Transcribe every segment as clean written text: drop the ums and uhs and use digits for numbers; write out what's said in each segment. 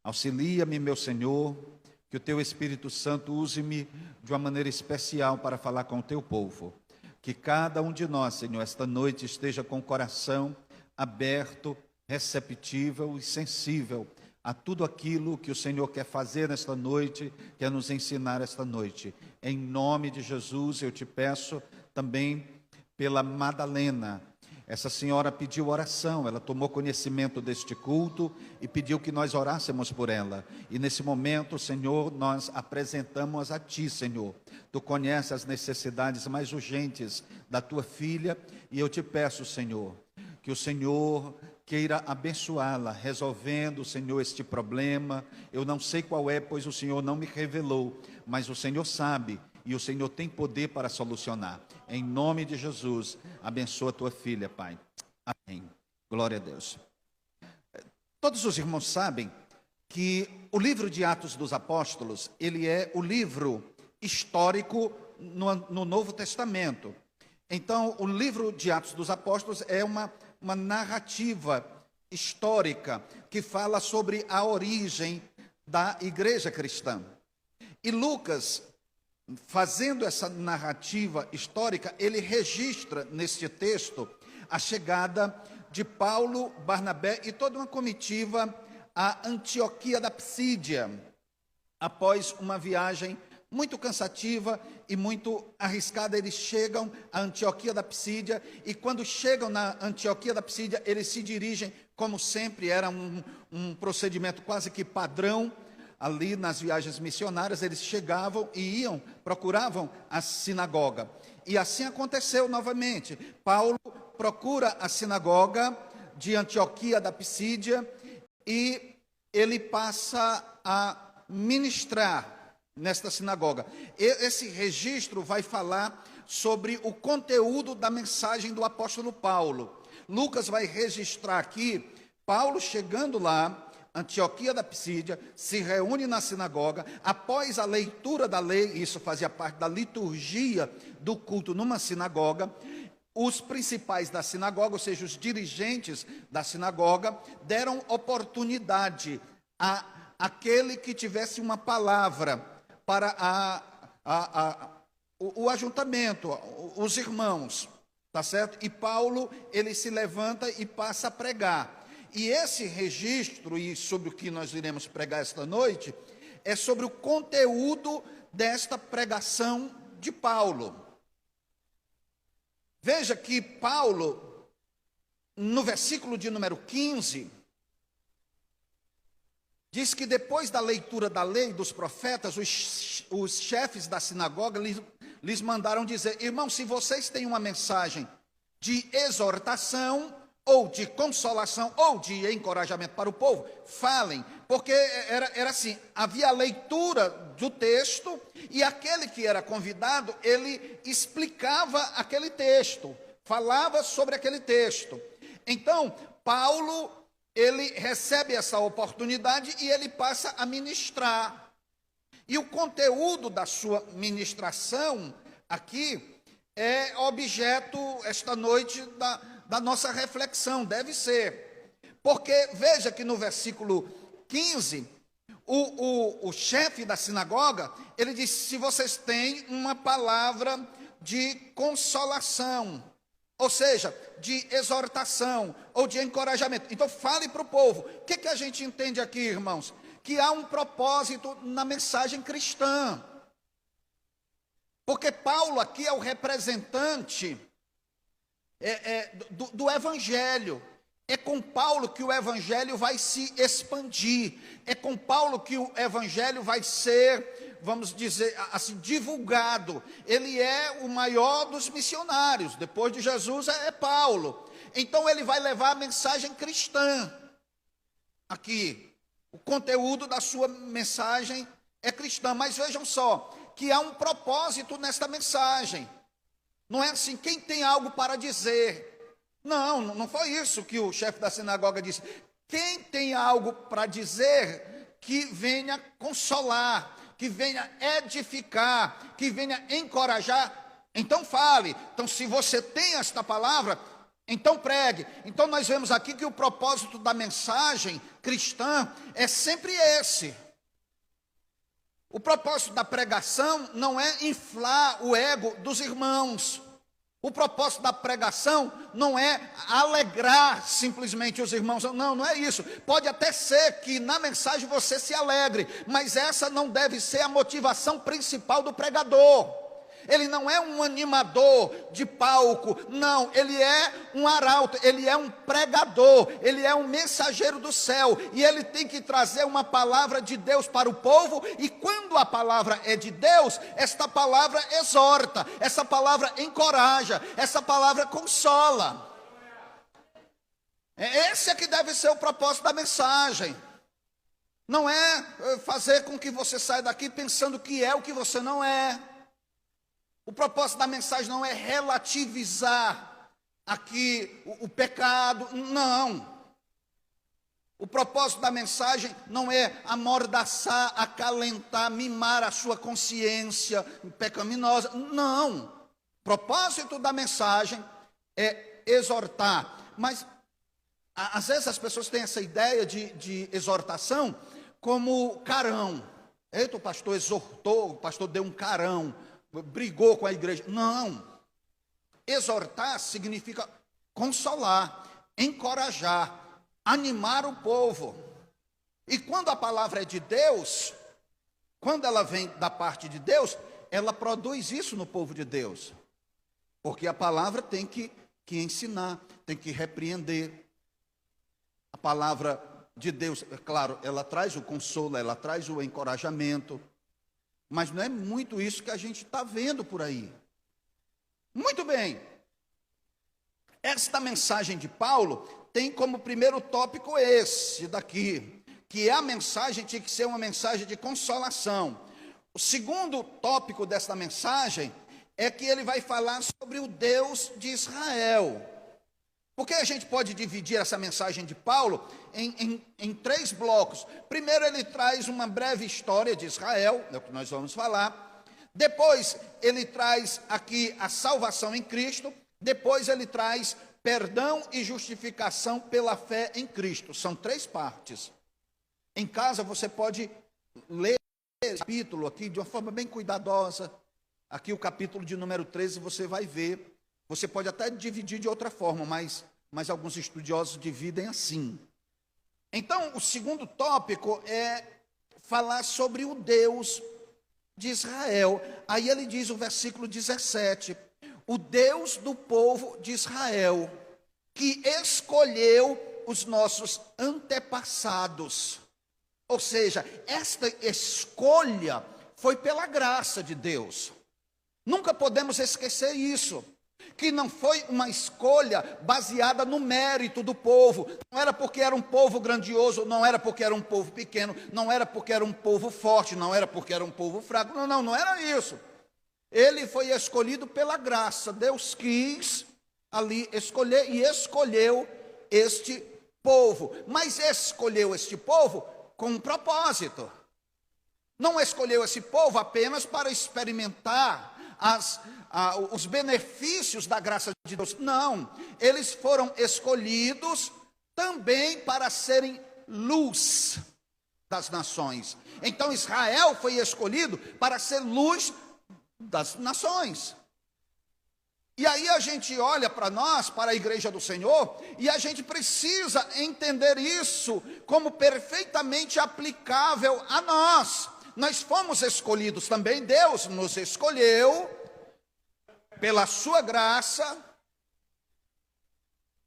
Auxilia-me, meu Senhor, que o Teu Espírito Santo use-me de uma maneira especial para falar com o Teu povo. Que cada um de nós, Senhor, esta noite esteja com o coração aberto, receptível e sensível a tudo aquilo que o Senhor quer fazer nesta noite, quer nos ensinar esta noite. Em nome de Jesus, eu te peço também pela Madalena. Essa senhora pediu oração, ela tomou conhecimento deste culto e pediu que nós orássemos por ela. E nesse momento, Senhor, nós apresentamos a Ti, Senhor. Tu conheces as necessidades mais urgentes da Tua filha e eu te peço, Senhor, que o Senhor queira abençoá-la, resolvendo, Senhor, este problema. Eu não sei qual é, pois o Senhor não me revelou, mas o Senhor sabe e o Senhor tem poder para solucionar. Em nome de Jesus, abençoa a tua filha, Pai. Amém. Glória a Deus. Todos os irmãos sabem que o livro de Atos dos Apóstolos, ele é o livro histórico no Novo Testamento. Então, o livro de Atos dos Apóstolos é uma narrativa histórica que fala sobre a origem da igreja cristã. E Lucas, fazendo essa narrativa histórica, ele registra neste texto a chegada de Paulo, Barnabé e toda uma comitiva a Antioquia da Psídia, após uma viagem muito cansativa e muito arriscada. Eles chegam a Antioquia da Psídia e quando chegam na Antioquia da Psídia, eles se dirigem, como sempre, era um procedimento quase que padrão. Ali nas viagens missionárias, eles chegavam e procuravam a sinagoga. E assim aconteceu novamente. Paulo procura a sinagoga de Antioquia da Psídia e ele passa a ministrar nesta sinagoga. Esse registro vai falar sobre o conteúdo da mensagem do apóstolo Paulo. Lucas vai registrar aqui Paulo chegando lá, Antioquia da Psídia, se reúne na sinagoga, após a leitura da lei, isso fazia parte da liturgia do culto numa sinagoga. Os principais da sinagoga, ou seja, os dirigentes da sinagoga, deram oportunidade a aquele que tivesse uma palavra para o ajuntamento, os irmãos, tá certo? E Paulo, ele se levanta e passa a pregar. E esse registro, e sobre o que nós iremos pregar esta noite, é sobre o conteúdo desta pregação de Paulo. Veja que Paulo, no versículo de número 15, diz que depois da leitura da lei dos profetas, os chefes da sinagoga lhes mandaram dizer: irmãos, se vocês têm uma mensagem de exortação, ou de consolação, ou de encorajamento para o povo, falem, porque era assim, havia a leitura do texto, e aquele que era convidado, ele explicava aquele texto, falava sobre aquele texto. Então, Paulo, ele recebe essa oportunidade e ele passa a ministrar. E o conteúdo da sua ministração aqui é objeto, esta noite, da nossa reflexão, deve ser. Porque veja que no versículo 15, o chefe da sinagoga, ele diz: se vocês têm uma palavra de consolação, ou seja, de exortação, ou de encorajamento, então fale para o povo. O que a gente entende aqui, irmãos? Que há um propósito na mensagem cristã. Porque Paulo aqui é o representante do Evangelho. É com Paulo que o Evangelho vai se expandir. É com Paulo que o Evangelho vai ser, vamos dizer assim, divulgado. Ele é o maior dos missionários. Depois de Jesus é Paulo. Então ele vai levar a mensagem cristã. Aqui, o conteúdo da sua mensagem é cristã. Mas vejam só, que há um propósito nesta mensagem. Não é assim, quem tem algo para dizer. Não foi isso que o chefe da sinagoga disse. Quem tem algo para dizer, que venha consolar, que venha edificar, que venha encorajar, então fale. Então, se você tem esta palavra, Então pregue. Então nós vemos aqui que o propósito da mensagem cristã é sempre esse. O propósito da pregação não é inflar o ego dos irmãos. O propósito da pregação não é alegrar simplesmente os irmãos. Não, não é isso. Pode até ser que na mensagem você se alegre, mas essa não deve ser a motivação principal do pregador. Ele não é um animador de palco, não, ele é um arauto, ele é um pregador, ele é um mensageiro do céu, e ele tem que trazer uma palavra de Deus para o povo, e quando a palavra é de Deus, esta palavra exorta, essa palavra encoraja, essa palavra consola. Esse é que deve ser o propósito da mensagem. Não é fazer com que você saia daqui pensando que é o que você não é. O propósito da mensagem não é relativizar aqui o pecado, não. O propósito da mensagem não é amordaçar, acalentar, mimar a sua consciência pecaminosa, não. O propósito da mensagem é exortar, mas às vezes as pessoas têm essa ideia de exortação como carão. Eita, o pastor exortou, o pastor deu um carão, brigou com a igreja. Não. Exortar significa consolar, encorajar, animar o povo. E quando a palavra é de Deus, quando ela vem da parte de Deus, ela produz isso no povo de Deus. Porque a palavra tem que ensinar, tem que repreender. A palavra de Deus, é claro, ela traz o consolo, ela traz o encorajamento. Mas não é muito isso que a gente está vendo por aí. Muito bem. Esta mensagem de Paulo tem como primeiro tópico esse daqui, que a mensagem tinha que ser uma mensagem de consolação. O segundo tópico desta mensagem é que ele vai falar sobre o Deus de Israel. Porque a gente pode dividir essa mensagem de Paulo em três blocos. Primeiro ele traz uma breve história de Israel, é o que nós vamos falar. Depois ele traz aqui a salvação em Cristo. Depois ele traz perdão e justificação pela fé em Cristo. São três partes. Em casa você pode ler esse capítulo aqui de uma forma bem cuidadosa. Aqui o capítulo de número 13 você vai ver. Você pode até dividir de outra forma, mas alguns estudiosos dividem assim. Então, o segundo tópico é falar sobre o Deus de Israel. Aí ele diz o versículo 17, o Deus do povo de Israel, que escolheu os nossos antepassados. Ou seja, esta escolha foi pela graça de Deus. Nunca podemos esquecer isso. Que não foi uma escolha baseada no mérito do povo. Não era porque era um povo grandioso, não era porque era um povo pequeno, não era porque era um povo forte, não era porque era um povo fraco. Não era isso. Ele foi escolhido pela graça. Deus quis ali escolher e escolheu este povo. Mas escolheu este povo com um propósito. Não escolheu esse povo apenas para experimentar os benefícios da graça de Deus. Não, eles foram escolhidos também para serem luz das nações. Então Israel foi escolhido para ser luz das nações. E aí a gente olha para nós, para a igreja do Senhor, e a gente precisa entender isso como perfeitamente aplicável a nós. Nós fomos escolhidos também, Deus nos escolheu pela sua graça,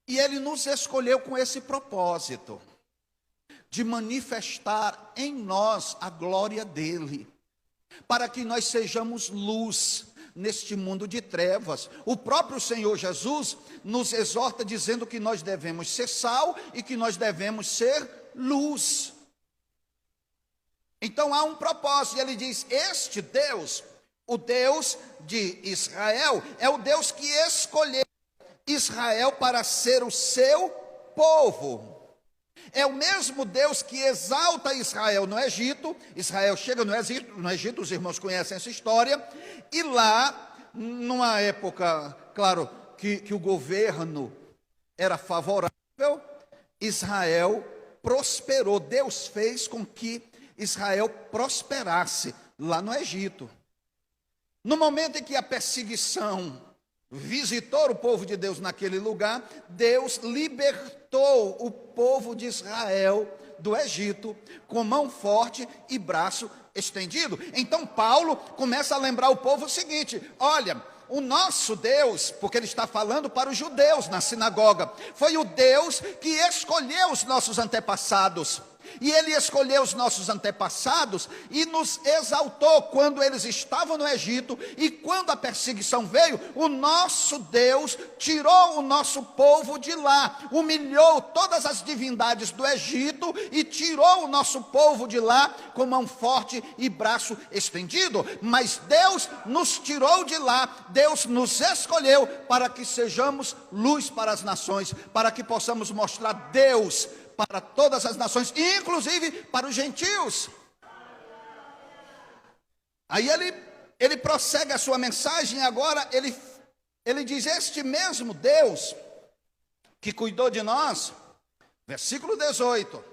e Ele nos escolheu com esse propósito, de manifestar em nós a glória dEle, para que nós sejamos luz neste mundo de trevas. O próprio Senhor Jesus nos exorta dizendo que nós devemos ser sal e que nós devemos ser luz. Então há um propósito, e ele diz, este Deus, o Deus de Israel, é o Deus que escolheu Israel para ser o seu povo. É o mesmo Deus que exalta Israel no Egito. Israel chega no Egito, os irmãos conhecem essa história, e lá, numa época, claro, que o governo era favorável, Israel prosperou. Deus fez com que Israel prosperasse lá no Egito. No momento em que a perseguição visitou o povo de Deus naquele lugar, Deus libertou o povo de Israel do Egito com mão forte e braço estendido. Então Paulo começa a lembrar o povo o seguinte: olha, o nosso Deus, porque ele está falando para os judeus na sinagoga, foi o Deus que escolheu os nossos antepassados. E ele escolheu os nossos antepassados e nos exaltou quando eles estavam no Egito. E quando a perseguição veio, o nosso Deus tirou o nosso povo de lá, humilhou todas as divindades do Egito e tirou o nosso povo de lá com mão forte e braço estendido. Mas Deus nos tirou de lá, Deus nos escolheu para que sejamos luz para as nações, para que possamos mostrar Deus para todas as nações, inclusive para os gentios. Aí ele prossegue a sua mensagem. Agora ele diz: este mesmo Deus que cuidou de nós, versículo 18,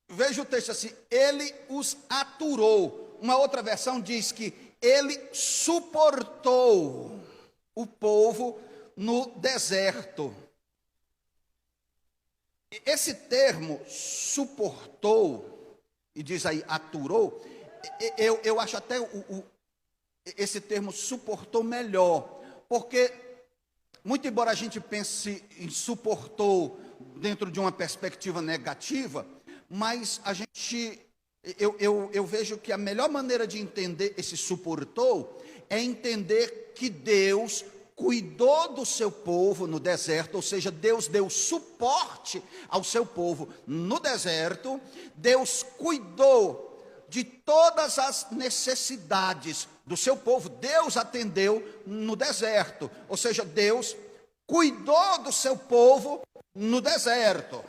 veja o texto assim: ele os aturou. Uma outra versão diz que ele suportou o povo no deserto. Esse termo suportou, e diz aí aturou, eu acho até esse termo suportou melhor, porque muito embora a gente pense em suportou dentro de uma perspectiva negativa, mas eu vejo que a melhor maneira de entender esse suportou é entender que Deus cuidou do seu povo no deserto, ou seja, Deus deu suporte ao seu povo no deserto. Deus cuidou de todas as necessidades do seu povo, Deus atendeu no deserto, ou seja, Deus cuidou do seu povo no deserto.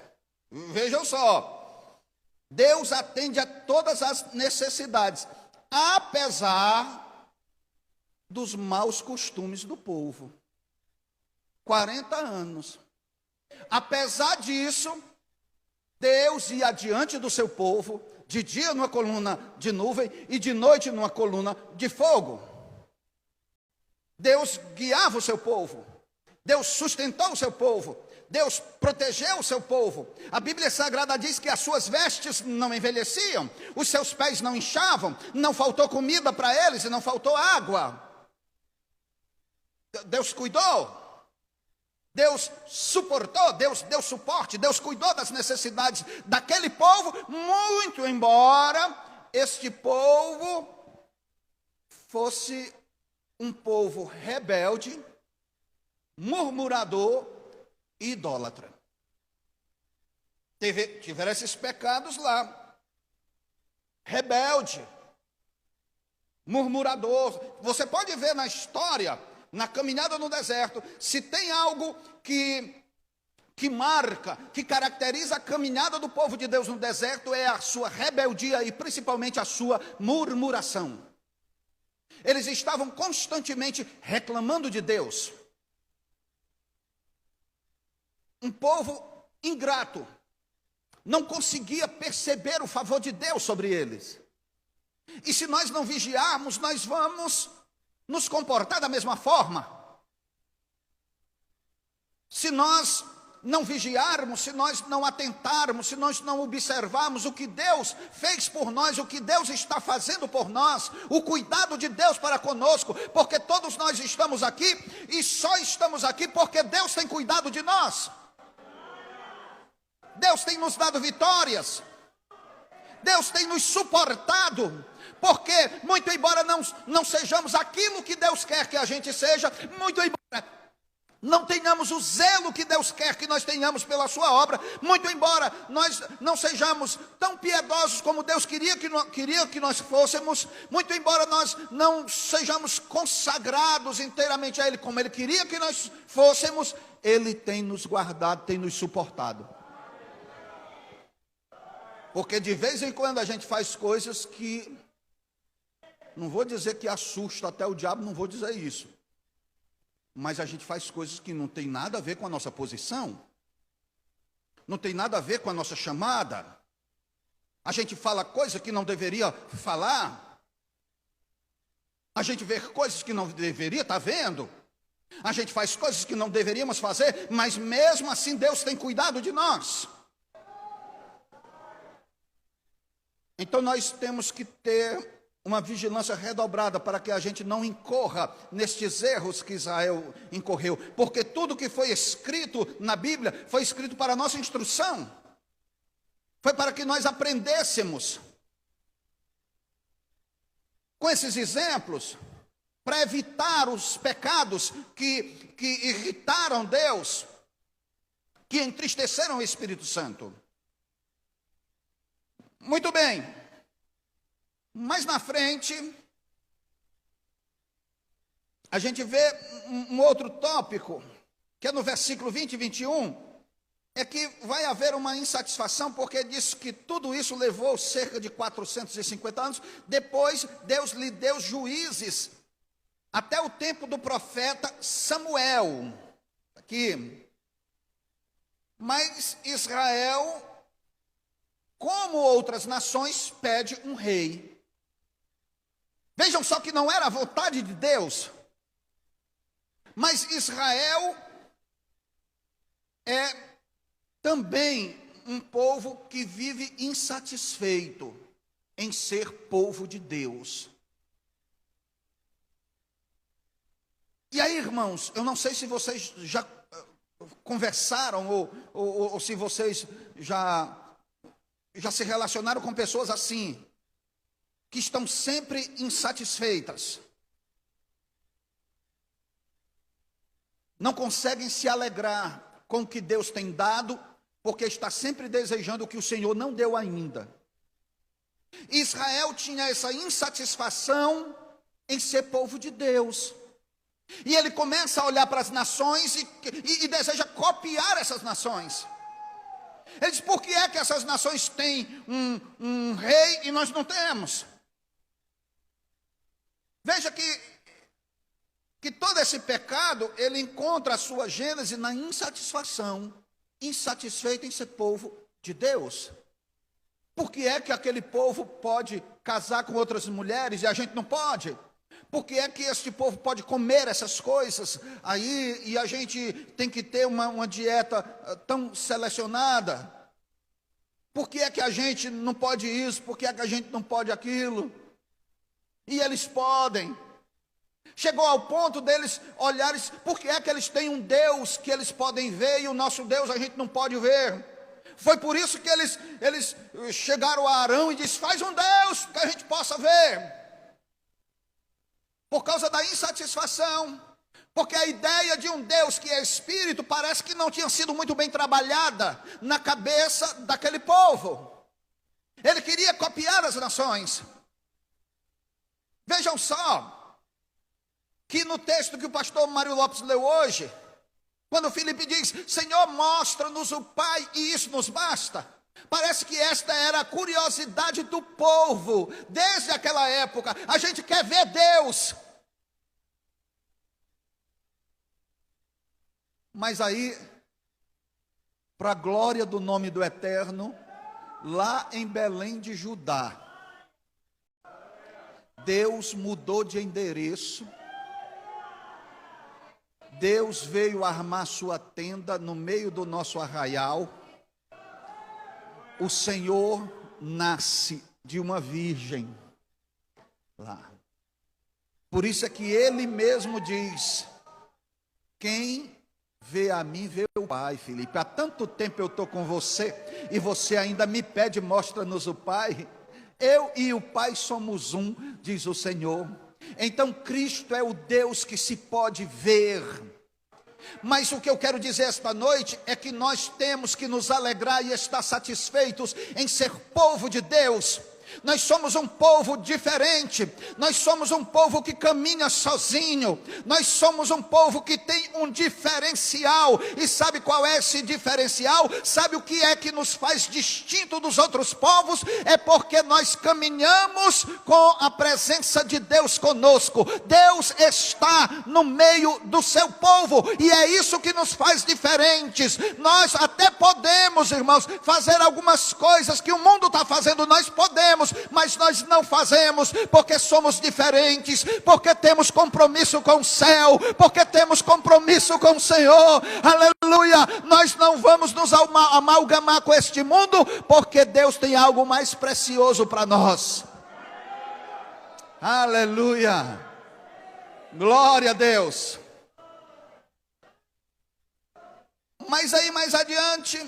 Vejam só, Deus atende a todas as necessidades, apesar dos maus costumes do povo. 40 anos. Apesar disso, Deus ia adiante do seu povo, de dia numa coluna de nuvem e de noite numa coluna de fogo. Deus guiava o seu povo, Deus sustentou o seu povo, Deus protegeu o seu povo. A Bíblia Sagrada diz que as suas vestes não envelheciam, os seus pés não inchavam, não faltou comida para eles e não faltou água. Deus cuidou, Deus suportou, Deus deu suporte, Deus cuidou das necessidades daquele povo, muito embora este povo fosse um povo rebelde, murmurador e idólatra. Tiveram esses pecados lá: rebelde, murmurador. Você pode ver na história, na caminhada no deserto, se tem algo que marca, que caracteriza a caminhada do povo de Deus no deserto, é a sua rebeldia e principalmente a sua murmuração. Eles estavam constantemente reclamando de Deus. Um povo ingrato, não conseguia perceber o favor de Deus sobre eles. E se nós não vigiarmos, nós vamos nos comportar da mesma forma. Se nós não vigiarmos, se nós não atentarmos, se nós não observarmos o que Deus fez por nós, o que Deus está fazendo por nós, o cuidado de Deus para conosco, porque todos nós estamos aqui e só estamos aqui porque Deus tem cuidado de nós. Deus tem nos dado vitórias, Deus tem nos suportado, porque muito embora não sejamos aquilo que Deus quer que a gente seja, muito embora não tenhamos o zelo que Deus quer que nós tenhamos pela sua obra, muito embora nós não sejamos tão piedosos como Deus queria que nós fôssemos, muito embora nós não sejamos consagrados inteiramente a Ele como Ele queria que nós fôssemos, Ele tem nos guardado, tem nos suportado. Porque de vez em quando a gente faz coisas que, não vou dizer que assusta até o diabo, não vou dizer isso. mas a gente faz coisas que não tem nada a ver com a nossa posição, não tem nada a ver com a nossa chamada. A gente fala coisas que não deveria falar, a gente vê coisas que não deveria estar vendo, a gente faz coisas que não deveríamos fazer, mas mesmo assim Deus tem cuidado de nós. Então nós temos que ter uma vigilância redobrada para que a gente não incorra nestes erros que Israel incorreu, porque tudo que foi escrito na Bíblia foi escrito para a nossa instrução, foi para que nós aprendêssemos com esses exemplos, para evitar os pecados que irritaram Deus, que entristeceram o Espírito Santo. Muito bem, mais na frente, a gente vê um outro tópico, que é no versículo 20 e 21, é que vai haver uma insatisfação, porque diz que tudo isso levou cerca de 450 anos, depois Deus lhe deu juízes, até o tempo do profeta Samuel, aqui. Mas Israel, como outras nações, pede um rei. Vejam só que não era a vontade de Deus, mas Israel é também um povo que vive insatisfeito em ser povo de Deus. E aí, irmãos, eu não sei se vocês já conversaram ou se vocês já se relacionaram com pessoas assim, que estão sempre insatisfeitas, não conseguem se alegrar com o que Deus tem dado, porque está sempre desejando o que o Senhor não deu ainda. Israel tinha essa insatisfação em ser povo de Deus, e ele começa a olhar para as nações e deseja copiar essas nações. Ele diz: por que é que essas nações têm um rei e nós não temos? Veja que todo esse pecado, ele encontra a sua gênese na insatisfação, insatisfeito em ser povo de Deus. Por que é que aquele povo pode casar com outras mulheres e a gente não pode? Por que é que este povo pode comer essas coisas aí e a gente tem que ter uma dieta tão selecionada? Por que é que a gente não pode isso? Por que é que a gente não pode aquilo? E eles podem. Chegou ao ponto deles olharem, por que é que eles têm um Deus que eles podem ver e o nosso Deus a gente não pode ver? Foi por isso que eles chegaram a Arão e disseram: faz um Deus que a gente possa ver. Por causa da insatisfação, porque a ideia de um Deus que é espírito parece que não tinha sido muito bem trabalhada na cabeça daquele povo. Ele queria copiar as nações. Vejam só, que no texto que o pastor Mário Lopes leu hoje, quando Filipe diz: Senhor, mostra-nos o Pai e isso nos basta. Parece que esta era a curiosidade do povo, desde aquela época. A gente quer ver Deus. Mas aí, para a glória do nome do Eterno, lá em Belém de Judá, Deus mudou de endereço. Deus veio armar sua tenda no meio do nosso arraial. O Senhor nasce de uma virgem lá. Por isso é que ele mesmo diz: quem vê a mim, vê o Pai. Filipe, há tanto tempo eu estou com você e você ainda me pede: mostra-nos o Pai. Eu e o Pai somos um, diz o Senhor. Então Cristo é o Deus que se pode ver. Mas o que eu quero dizer esta noite é que nós temos que nos alegrar e estar satisfeitos em ser povo de Deus, Nós somos um povo diferente, nós somos um povo que caminha sozinho, nós somos um povo que tem um diferencial. E sabe qual é esse diferencial? Sabe o que é que nos faz distinto dos outros povos? É porque nós caminhamos com a presença de Deus conosco. Deus está no meio do seu povo, e é isso que nos faz diferentes. Nós até podemos, irmãos, fazer algumas coisas que o mundo está fazendo, nós podemos, mas nós não fazemos, porque somos diferentes, porque temos compromisso com o céu, porque temos compromisso com o Senhor. Aleluia! Nós não vamos nos amalgamar com este mundo, porque Deus tem algo mais precioso para nós. Aleluia! Glória a Deus! Mas aí mais adiante,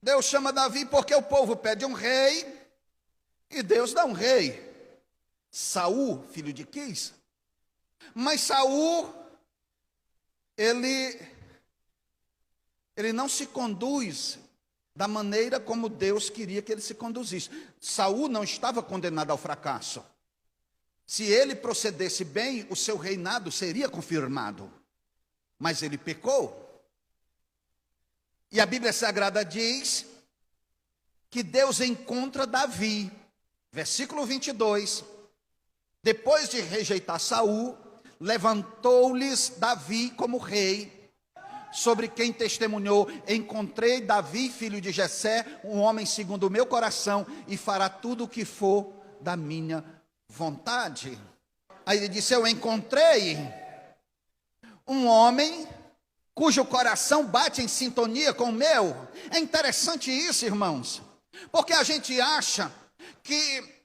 Deus chama Davi porque o povo pede um rei e Deus dá um rei. Saul, filho de Quis. Mas Saul, ele não se conduz da maneira como Deus queria que ele se conduzisse. Saul não estava condenado ao fracasso. Se ele procedesse bem, o seu reinado seria confirmado. Mas ele pecou. E a Bíblia Sagrada diz que Deus encontra Davi. Versículo 22. Depois de rejeitar Saul, levantou-lhes Davi como rei, sobre quem testemunhou: encontrei Davi, filho de Jessé, um homem segundo o meu coração, e fará tudo o que for da minha vontade. Aí ele disse: eu encontrei um homem cujo coração bate em sintonia com o meu. É interessante isso, irmãos, porque a gente acha que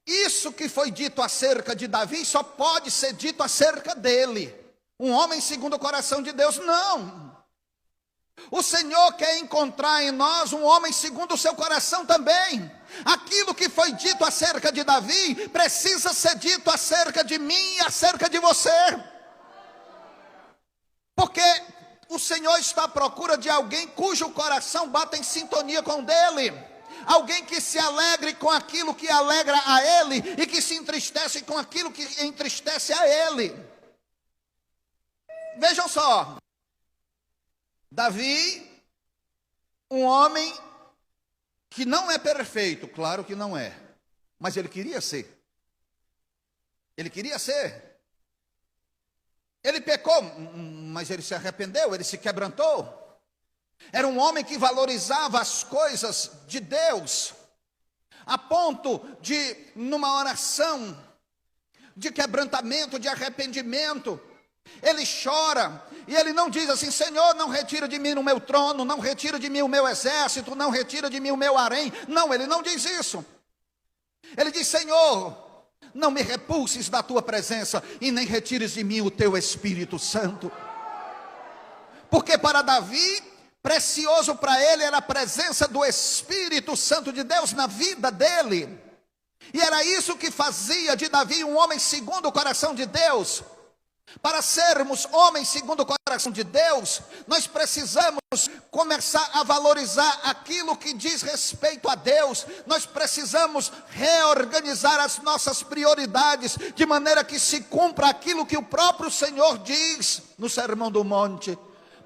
isso que foi dito acerca de Davi só pode ser dito acerca dele, um homem segundo o coração de Deus. Não, o Senhor quer encontrar em nós um homem segundo o seu coração também. Aquilo que foi dito acerca de Davi precisa ser dito acerca de mim e acerca de você, porque o Senhor está à procura de alguém cujo coração bata em sintonia com o dele. Alguém que se alegre com aquilo que alegra a ele e que se entristece com aquilo que entristece a ele. Vejam só, Davi, um homem que não é perfeito, claro que não é, mas ele queria ser. Ele queria ser. Ele pecou, mas ele se arrependeu, ele se quebrantou. Era um homem que valorizava as coisas de Deus, a ponto de, numa oração de quebrantamento, de arrependimento, ele chora, e ele não diz assim: Senhor, não retira de mim o meu trono, não retira de mim o meu exército, não retira de mim o meu harém. Não, ele não diz isso. Ele diz: Senhor, não me repulses da tua presença, e nem retires de mim o teu Espírito Santo. Porque para Davi, precioso para ele era a presença do Espírito Santo de Deus na vida dele. E era isso que fazia de Davi um homem segundo o coração de Deus. Para sermos homens segundo o coração de Deus, nós precisamos começar a valorizar aquilo que diz respeito a Deus. Nós precisamos reorganizar as nossas prioridades, de maneira que se cumpra aquilo que o próprio Senhor diz no Sermão do Monte: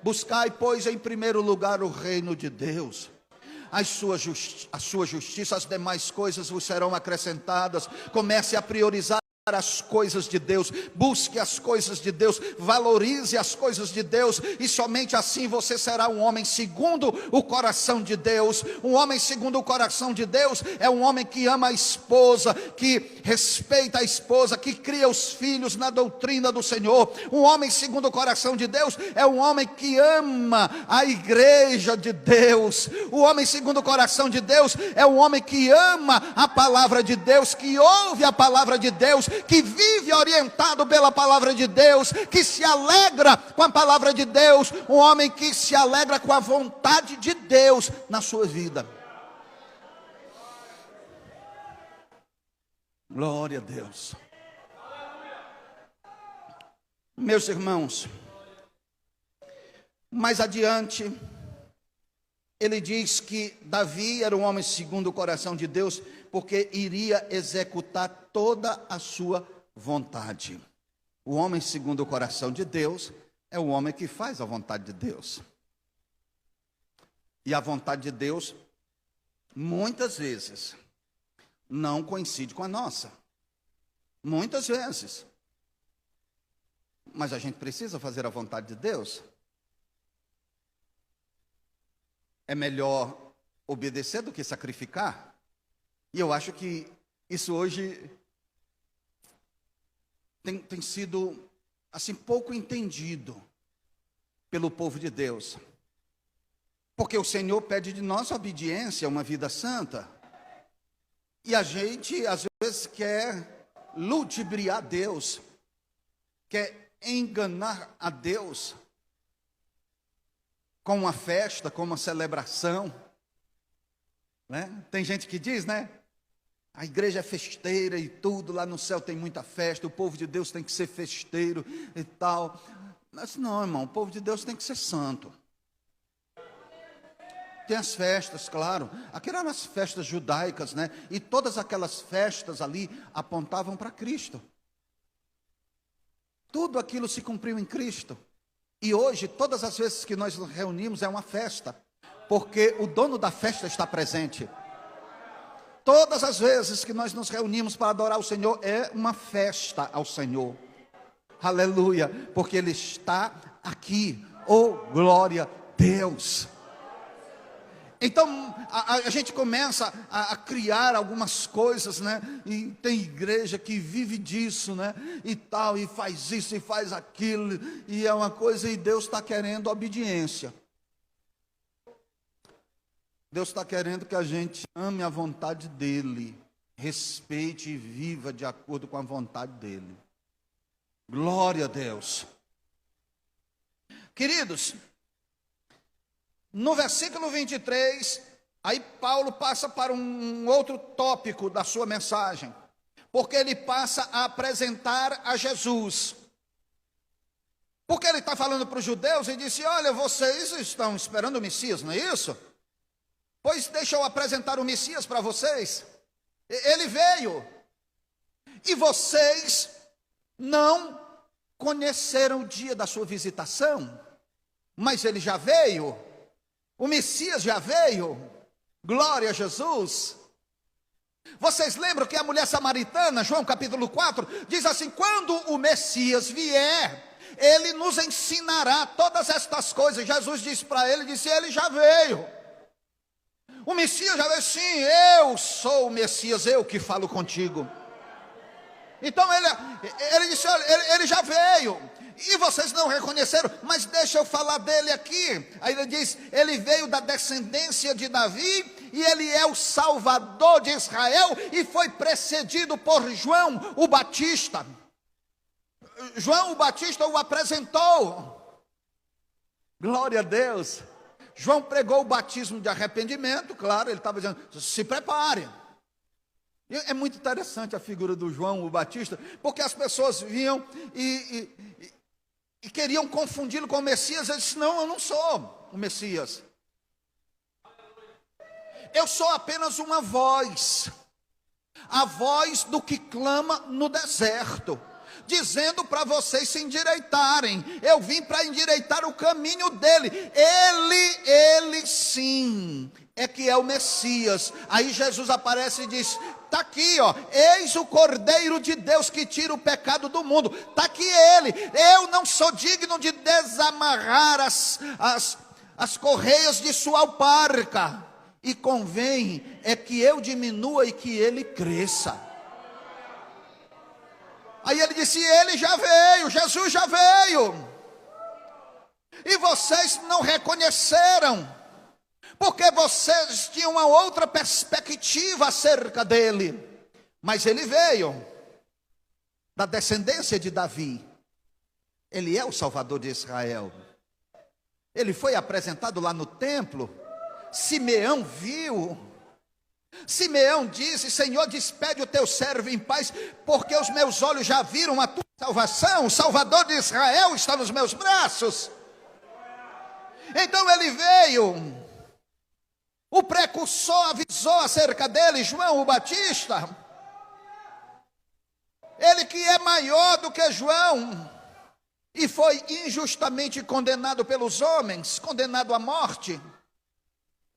buscai, pois, em primeiro lugar o reino de Deus, a sua justiça, as demais coisas vos serão acrescentadas. Comece a priorizar as coisas de Deus, busque as coisas de Deus, valorize as coisas de Deus, e somente assim você será um homem segundo o coração de Deus. Um homem segundo o coração de Deus é um homem que ama a esposa, que respeita a esposa, que cria os filhos na doutrina do Senhor. Um homem segundo o coração de Deus é um homem que ama a igreja de Deus. O homem segundo o coração de Deus é um homem que ama a palavra de Deus, que ouve a palavra de Deus, que vive orientado pela palavra de Deus, que se alegra com a palavra de Deus. Um homem que se alegra com a vontade de Deus na sua vida. Glória a Deus. Meus irmãos, mais adiante, ele diz que Davi era um homem segundo o coração de Deus, porque iria executar toda a sua vontade. O homem segundo o coração de Deus é o homem que faz a vontade de Deus. E a vontade de Deus, muitas vezes, não coincide com a nossa. Muitas vezes. Mas a gente precisa fazer a vontade de Deus. É melhor obedecer do que sacrificar. E eu acho que isso hoje tem sido assim pouco entendido pelo povo de Deus. Porque o Senhor pede de nós obediência, uma vida santa. E a gente às vezes quer ludibriar Deus, quer enganar a Deus com uma festa, com uma celebração, né? Tem gente que diz, né? A igreja é festeira e tudo, lá no céu tem muita festa, o povo de Deus tem que ser festeiro e tal. Mas não, irmão, o povo de Deus tem que ser santo. Tem as festas, claro, aquelas eram as festas judaicas, né? E todas aquelas festas ali apontavam para Cristo. Tudo aquilo se cumpriu em Cristo. E hoje, todas as vezes que nós nos reunimos, é uma festa, porque o dono da festa está presente. Todas as vezes que nós nos reunimos para adorar o Senhor, é uma festa ao Senhor. Aleluia, porque Ele está aqui. Oh, glória a Deus. Então, a gente começa a criar algumas coisas, né? E tem igreja que vive disso, né? E tal, e faz isso, e faz aquilo. E é uma coisa, e Deus está querendo obediência. Deus está querendo que a gente ame a vontade dEle. Respeite e viva de acordo com a vontade dEle. Glória a Deus. Queridos, no versículo 23, aí Paulo passa para um outro tópico da sua mensagem, porque ele passa a apresentar a Jesus. Porque ele está falando para os judeus e disse: olha, vocês estão esperando o Messias, não é isso? Pois deixa eu apresentar o Messias para vocês. Ele veio, e vocês não conheceram o dia da sua visitação, mas ele já veio. O Messias já veio, glória a Jesus. Vocês lembram que a mulher samaritana, João capítulo 4, diz assim: quando o Messias vier, ele nos ensinará todas estas coisas. Jesus disse para ele, ele já veio. O Messias já veio, sim, eu sou o Messias, eu que falo contigo. Então ele disse, olha, ele já veio. E vocês não reconheceram, mas deixa eu falar dele aqui. Aí ele diz, ele veio da descendência de Davi, e ele é o Salvador de Israel, e foi precedido por João o Batista. João o Batista o apresentou. Glória a Deus. João pregou o batismo de arrependimento, claro, ele estava dizendo, se prepare. É muito interessante a figura do João o Batista, porque as pessoas vinham e queriam confundi-lo com o Messias. Ele disse, não, eu não sou o Messias. Eu sou apenas uma voz, a voz do que clama no deserto, dizendo para vocês se endireitarem. Eu vim para endireitar o caminho dele. Ele sim, é que é o Messias. Aí Jesus aparece e diz, está aqui, ó, eis o Cordeiro de Deus que tira o pecado do mundo. Está aqui ele. Eu não sou digno de desamarrar as correias de sua alparca. E convém é que eu diminua e que ele cresça. Aí ele disse, ele já veio, Jesus já veio. E vocês não reconheceram, porque vocês tinham uma outra perspectiva acerca dele. Mas ele veio da descendência de Davi. Ele é o Salvador de Israel. Ele foi apresentado lá no templo. Simeão viu. Simeão disse, Senhor, despede o teu servo em paz, porque os meus olhos já viram a tua salvação. O Salvador de Israel está nos meus braços. Então ele veio O precursor avisou acerca dele, João o Batista. Ele que é maior do que João, e foi injustamente condenado pelos homens, condenado à morte,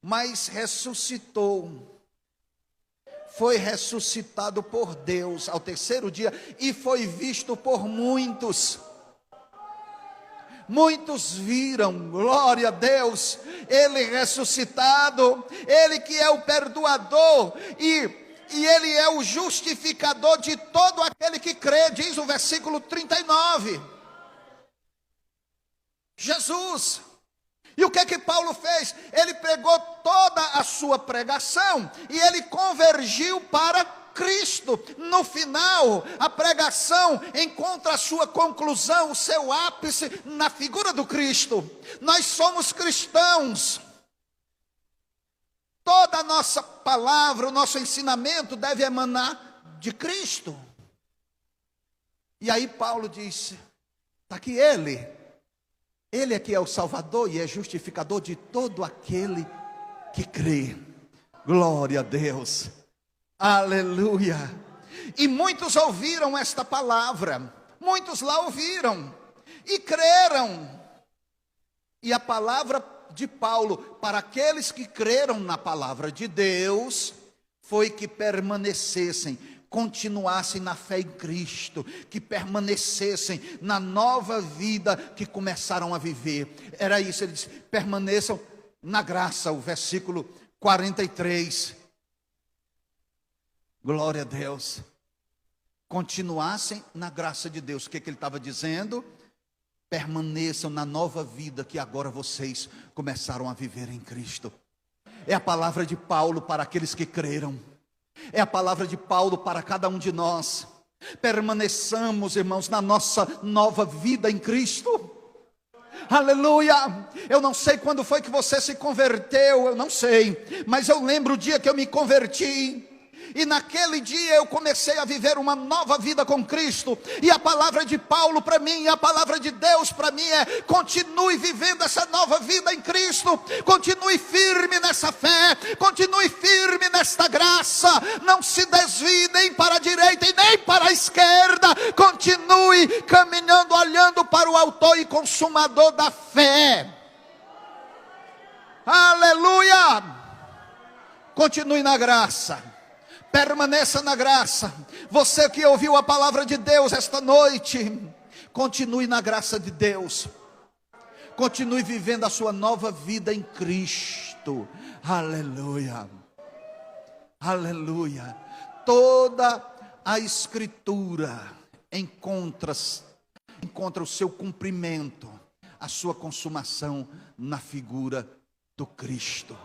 mas ressuscitou. Foi ressuscitado por Deus ao terceiro dia e foi visto por muitos. Muitos viram, glória a Deus, ele ressuscitado, ele que é o perdoador e ele é o justificador de todo aquele que crê, diz o versículo 39. Jesus. E o que é que Paulo fez? Ele pegou toda a sua pregação e ele convergiu para Cristo. No final, a pregação encontra a sua conclusão, o seu ápice na figura do Cristo. Nós somos cristãos. Toda a nossa palavra, o nosso ensinamento deve emanar de Cristo. E aí Paulo disse, está aqui ele é que é o Salvador e é justificador de todo aquele que crê. Glória a Deus. Aleluia. E muitos ouviram esta palavra. Muitos lá ouviram e creram. E a palavra de Paulo para aqueles que creram na palavra de Deus foi que permanecessem, continuassem na fé em Cristo, que permanecessem na nova vida que começaram a viver. Era isso, ele disse, permaneçam na graça, o versículo 43. Glória a Deus. Continuassem na graça de Deus. O que ele estava dizendo? Permaneçam na nova vida que agora vocês começaram a viver em Cristo. É a palavra de Paulo para aqueles que creram. É a palavra de Paulo para cada um de nós. Permaneçamos, irmãos, na nossa nova vida em Cristo. Aleluia. Eu não sei quando foi que você se converteu, eu não sei, mas eu lembro o dia que eu me converti. E naquele dia eu comecei a viver uma nova vida com Cristo. E a palavra de Paulo para mim, e a palavra de Deus para mim é: continue vivendo essa nova vida em Cristo. Continue firme nessa fé. Continue firme nesta graça. Não se desvie nem para a direita e nem para a esquerda. Continue caminhando, olhando para o autor e consumador da fé. Aleluia. Continue na graça. Permaneça na graça. Você que ouviu a palavra de Deus esta noite, continue na graça de Deus. Continue vivendo a sua nova vida em Cristo. Aleluia. Aleluia. Toda a Escritura encontra o seu cumprimento, a sua consumação na figura do Cristo.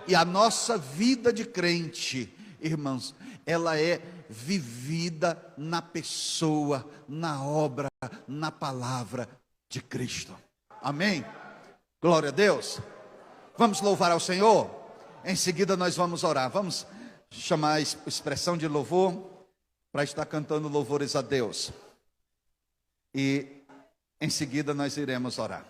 E a nossa vida de crente, irmãos, ela é vivida na pessoa, na obra, na palavra de Cristo. Amém? Glória a Deus. Vamos louvar ao Senhor. Em seguida nós vamos orar. Vamos chamar a expressão de louvor para estar cantando louvores a Deus. E em seguida nós iremos orar.